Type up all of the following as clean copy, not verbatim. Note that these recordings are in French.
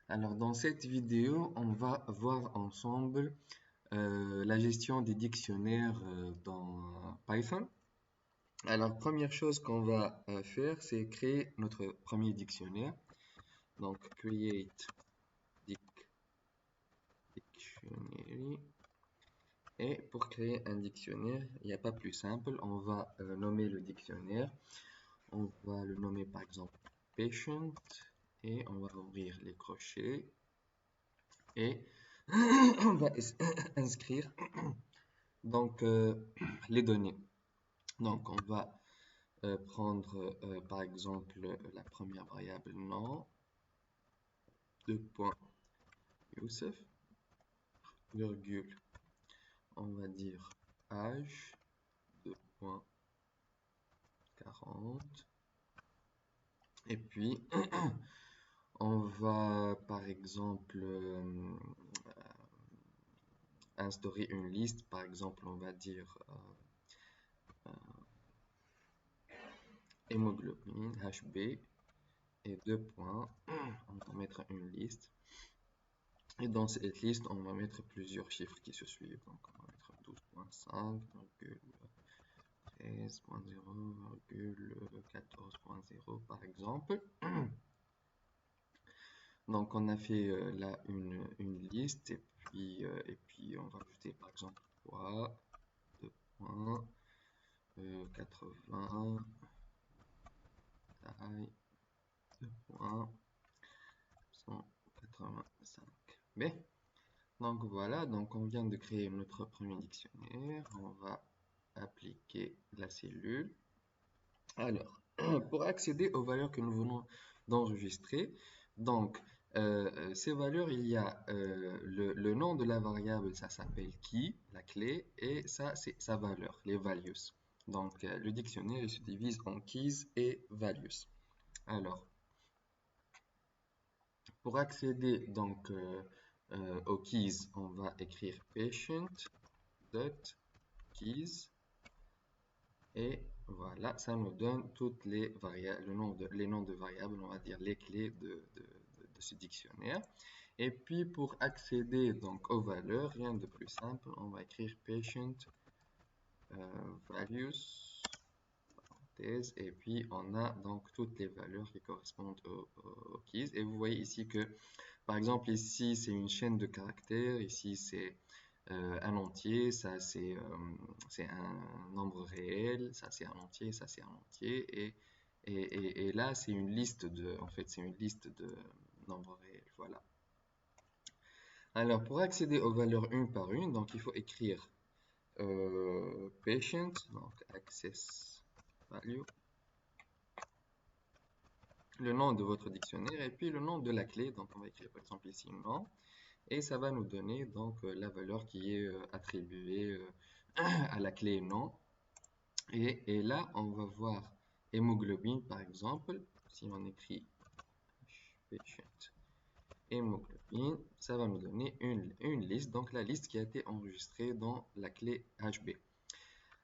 Alors, dans cette vidéo, on va voir ensemble la gestion des dictionnaires dans Python. Alors, première chose qu'on va faire, c'est créer notre premier dictionnaire. Donc, create dictionary. Et pour créer un dictionnaire, il n'y a pas plus simple. On va nommer le dictionnaire. On va le nommer par exemple patient. Et on va ouvrir les crochets. Et on va inscrire donc les données. Donc on va prendre par exemple la première variable nom, 2.Youssef, virgule, on va dire âge, 2.40, et puis on va par exemple instaurer une liste. Par exemple on va dire hémoglobine HB et deux points, on va mettre une liste. Et dans cette liste, on va mettre plusieurs chiffres qui se suivent. Donc, on va mettre 12.5, 13.0, 14.0 par exemple. Donc, on a fait là une liste et puis on va ajouter par exemple poids, 2 points, 80, taille, 2 points, 185. B. Donc voilà, donc on vient de créer notre premier dictionnaire. On va appliquer la cellule. Alors, pour accéder aux valeurs que nous venons d'enregistrer, donc ces valeurs, il y a le nom de la variable, ça s'appelle key, la clé, et ça c'est sa valeur, les values. Donc le dictionnaire il se divise en keys et values. Alors, pour accéder donc aux keys, on va écrire patient.keys et voilà, ça nous donne toutes les variables, les noms de variables, on va dire les clés de ce dictionnaire. Et puis pour accéder donc aux valeurs, rien de plus simple, on va écrire patient values et puis on a donc toutes les valeurs qui correspondent aux keys. Et vous voyez ici que par exemple, ici, c'est une chaîne de caractères. Ici, c'est un entier. Ça, c'est un nombre réel. Ça, c'est un entier. Ça, c'est un entier. Et là, c'est une liste en fait, c'est une liste de nombres réels. Voilà. Alors, pour accéder aux valeurs une par une, donc il faut écrire patient, donc access value, le nom de votre dictionnaire et puis le nom de la clé. Donc, on va écrire par exemple ici nom. Et ça va nous donner donc la valeur qui est attribuée à la clé nom. Et là, on va voir hémoglobine par exemple. Si on écrit patient hémoglobine, ça va nous donner une liste, donc la liste qui a été enregistrée dans la clé HB.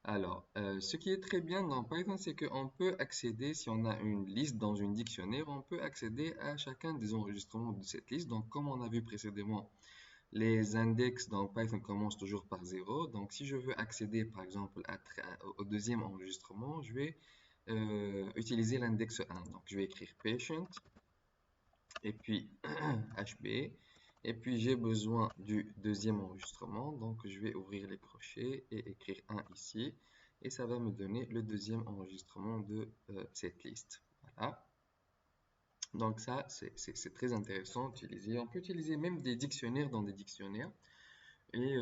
Alors, ce qui est très bien dans Python, c'est qu'on peut accéder, si on a une liste dans une dictionnaire, on peut accéder à chacun des enregistrements de cette liste. Donc, comme on a vu précédemment, les index dans Python commencent toujours par 0. Donc, si je veux accéder, par exemple, au deuxième enregistrement, je vais utiliser l'index 1. Donc, je vais écrire patient, et puis HB, et puis j'ai besoin du deuxième enregistrement. Donc, je vais ouvrir les crochets et écrire 1 ici. Et ça va me donner le deuxième enregistrement de cette liste. Voilà. Donc ça, c'est très intéressant d'utiliser. On peut utiliser même des dictionnaires dans des dictionnaires. Et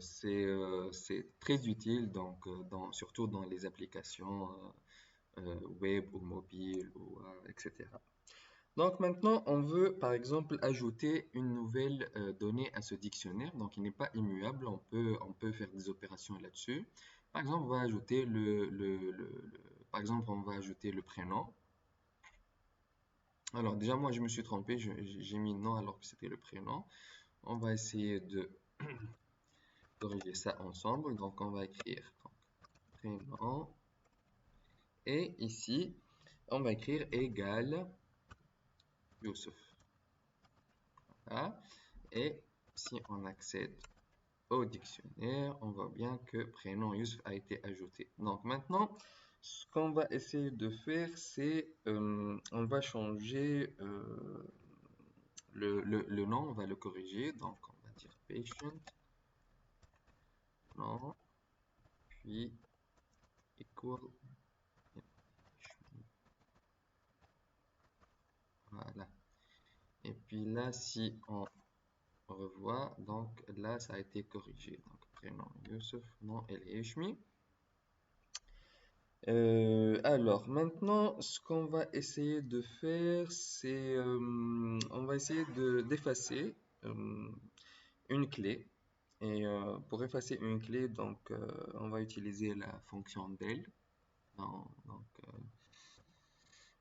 c'est très utile, donc, surtout dans les applications web ou mobiles, etc. Donc maintenant, on veut par exemple ajouter une nouvelle donnée à ce dictionnaire. Donc il n'est pas immuable, on peut faire des opérations là-dessus. Par exemple, on va ajouter par exemple, on va ajouter le prénom. Alors déjà, moi, je me suis trompé, j'ai mis nom alors que c'était le prénom. On va essayer de corriger ça ensemble. Donc, on va écrire donc, prénom. Et ici, on va écrire égal Youssef. A. Et si on accède au dictionnaire, on voit bien que prénom Youssouf a été ajouté. Donc maintenant, ce qu'on va essayer de faire, c'est on va changer le nom, on va le corriger. Donc on va dire patient, nom, puis equal. Voilà. Et puis là, si on revoit, donc là, ça a été corrigé. Donc prénom Youssouf, nom El Heshmi. Alors maintenant, ce qu'on va essayer de faire, c'est on va essayer d'effacer une clé. Et pour effacer une clé, donc on va utiliser la fonction del. Donc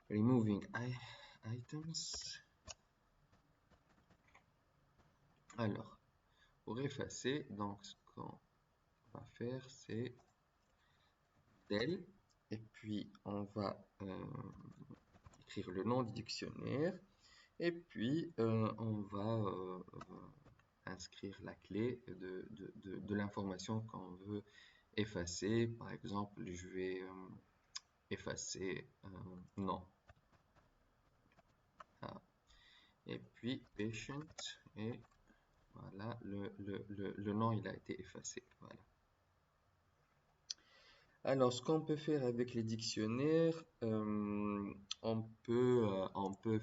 removing items. Alors, pour effacer, donc ce qu'on va faire, c'est del. Et puis on va écrire le nom du dictionnaire. Et puis, on va inscrire la clé de l'information qu'on veut effacer. Par exemple, je vais effacer nom. Ah. Et puis, patient. Et voilà, le nom, il a été effacé. Voilà. Alors, ce qu'on peut faire avec les dictionnaires, on peut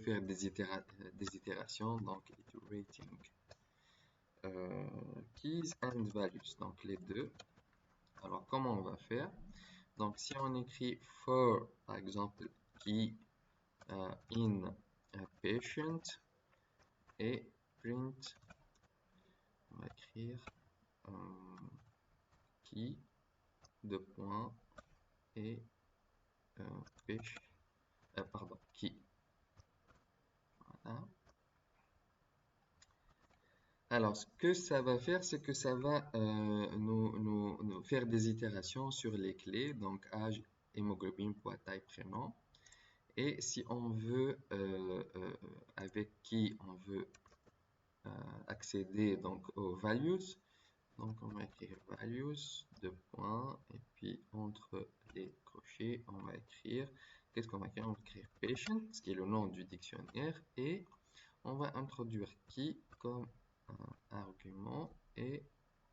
faire des itérations, donc iterating keys and values, donc les deux. Alors, comment on va faire? Donc, si on écrit for, par exemple, key in patient et print, on va écrire key, deux points, et pardon, key. Voilà. Alors, ce que ça va faire, c'est que ça va nous faire des itérations sur les clés, donc âge, hémoglobine, poids, taille, prénom. Et si on veut, avec qui on veut accéder donc aux values, donc on va écrire values, deux points, et puis entre les crochets, on va écrire, qu'est-ce qu'on va écrire? On va écrire patient, ce qui est le nom du dictionnaire, et on va introduire key comme un argument, et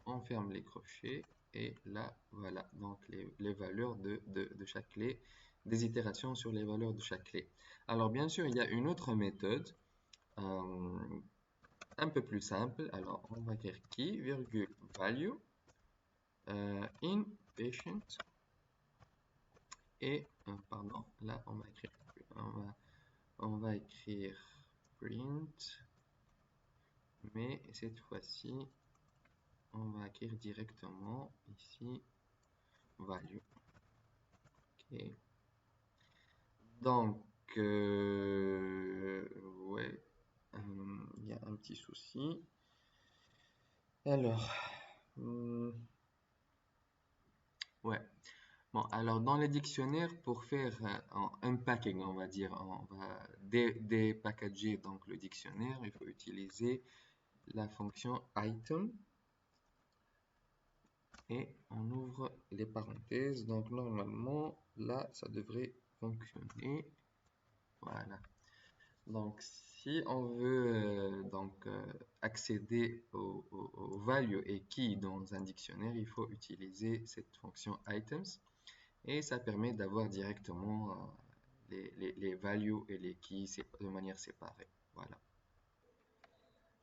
on ferme les crochets, et là, voilà, donc les valeurs de chaque clé, des itérations sur les valeurs de chaque clé. Alors, bien sûr, il y a une autre méthode, un peu plus simple. Alors, on va dire key, virgule, value, in patient, et, pardon, là, on va écrire print, mais cette fois-ci, on va écrire directement ici value. Ok. Donc, ouais, il y a un petit souci. Alors, ouais. Bon, alors dans les dictionnaires, pour faire un unpacking, on va dire, on va dépackager donc le dictionnaire, il faut utiliser la fonction item et on ouvre les parenthèses. Donc normalement, là, ça devrait fonctionner. Voilà. Donc si on veut accéder aux values et keys dans un dictionnaire, il faut utiliser cette fonction items. Et ça permet d'avoir directement les values et les keys de manière séparée. Voilà.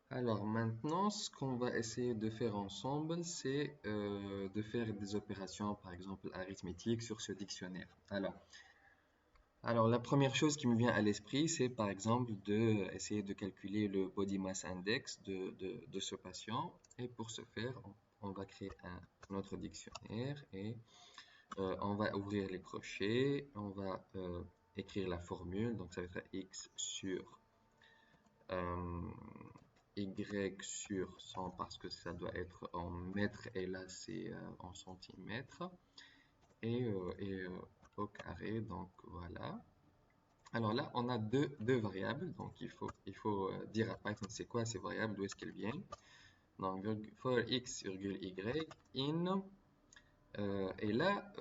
Alors maintenant, ce qu'on va essayer de faire ensemble, c'est de faire des opérations, par exemple, arithmétiques sur ce dictionnaire. Alors la première chose qui me vient à l'esprit, c'est par exemple essayer de calculer le body mass index de ce patient. Et pour ce faire, on va créer un autre dictionnaire et on va ouvrir les crochets, on va écrire la formule, donc ça va être x sur y sur 100 parce que ça doit être en mètres et là c'est en centimètres et au carré, donc voilà. Alors là, on a deux variables, donc il faut dire à Python c'est quoi ces variables, d'où est-ce qu'elles viennent. Donc for x, y, in. Et là,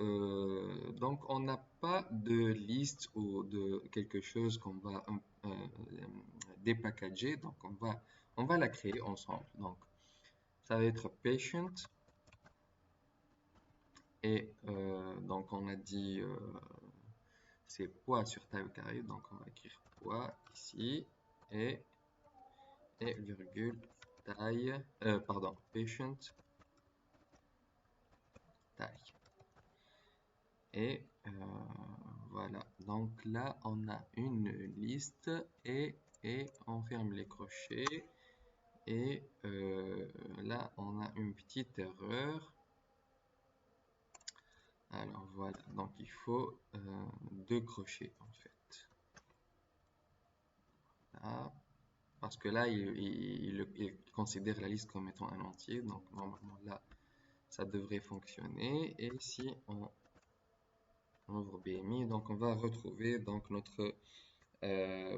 donc on n'a pas de liste ou de quelque chose qu'on va dépackager, donc on va la créer ensemble. Donc ça va être patient, et donc on a dit c'est poids sur taille au carré, donc on va écrire poids ici, et virgule taille, pardon, patient taille. Et voilà, donc là on a une liste, et on ferme les crochets, et là on a une petite erreur. Alors voilà, donc il faut deux crochets en fait. Là, parce que là il considère la liste comme étant un entier, donc normalement là ça devrait fonctionner. Et si on ouvre BMI, donc on va retrouver donc notre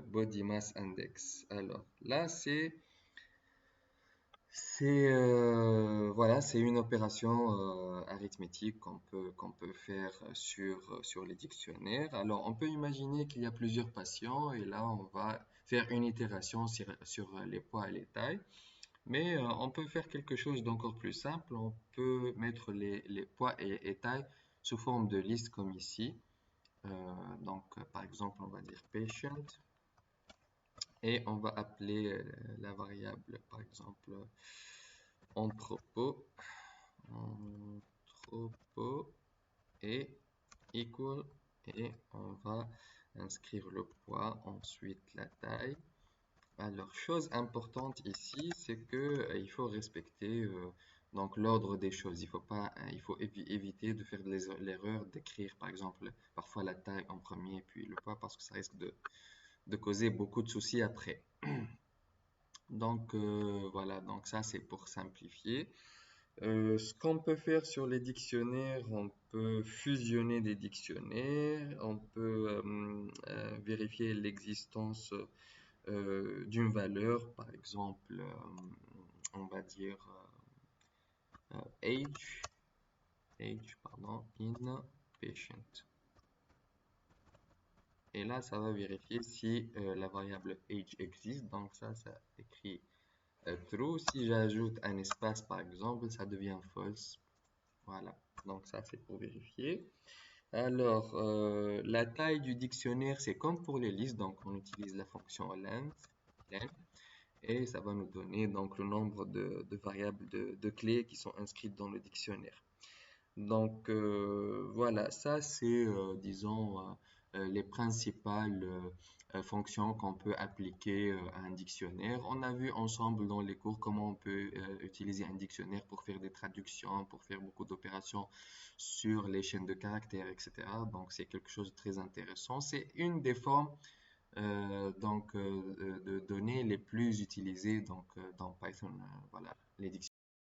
body mass index. Alors là voilà, c'est une opération arithmétique qu'on peut faire sur les dictionnaires. Alors on peut imaginer qu'il y a plusieurs patients, et là on va faire une itération sur les poids et les tailles. Mais on peut faire quelque chose d'encore plus simple. On peut mettre les poids et tailles sous forme de liste comme ici. Donc par exemple on va dire patient, et on va appeler la variable par exemple entrepôt, et equal, et on va inscrire le poids, ensuite la taille. Alors, chose importante ici, c'est que il faut respecter donc l'ordre des choses. Il faut pas, il faut éviter de faire l'erreur d'écrire, par exemple, parfois la taille en premier, puis le poids, parce que ça risque de causer beaucoup de soucis après. Donc voilà, donc ça c'est pour simplifier. Ce qu'on peut faire sur les dictionnaires, on peut fusionner des dictionnaires, on peut vérifier l'existence d'une valeur, par exemple, on va dire age, pardon, in patient. Et là, ça va vérifier si la variable age existe, donc ça écrit true. Si j'ajoute un espace, par exemple, ça devient false. Voilà, donc ça c'est pour vérifier. Alors, la taille du dictionnaire, c'est comme pour les listes, donc on utilise la fonction length, et ça va nous donner donc le nombre de variables de clés qui sont inscrites dans le dictionnaire. Donc voilà, ça c'est, disons, les principales fonctions qu'on peut appliquer à un dictionnaire. On a vu ensemble dans les cours comment on peut utiliser un dictionnaire pour faire des traductions, pour faire beaucoup d'opérations sur les chaînes de caractères, etc. Donc c'est quelque chose de très intéressant. C'est une des formes donc de données les plus utilisées donc dans Python. Voilà, les dictionnaires.